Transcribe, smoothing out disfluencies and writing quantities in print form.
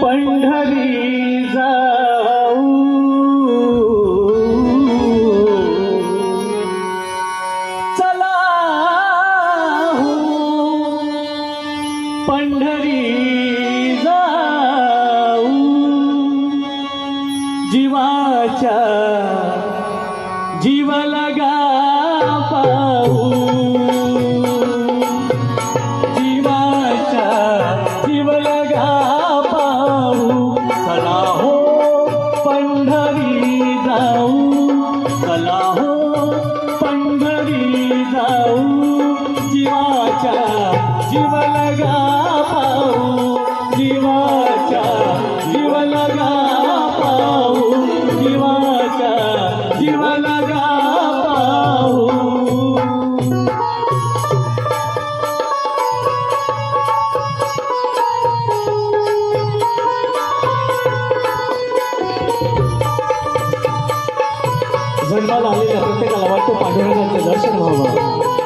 पंढरी जाऊ चला हो पंढरी जाऊ जीवाच्या जीव लगा पाहू जीवाच्या जीव लगा पाहू चला हो पंढरी जाऊ चला हो पंढरी जाऊ जीवाच्या जीव लगा पाहू जीवाच्या जीव लगा पाहू जीवाच्या जीव लगा पाहू जन्माला आलेल्या प्रत्येकाला वाटतं पांडुरंगाचं दर्शन व्हावं.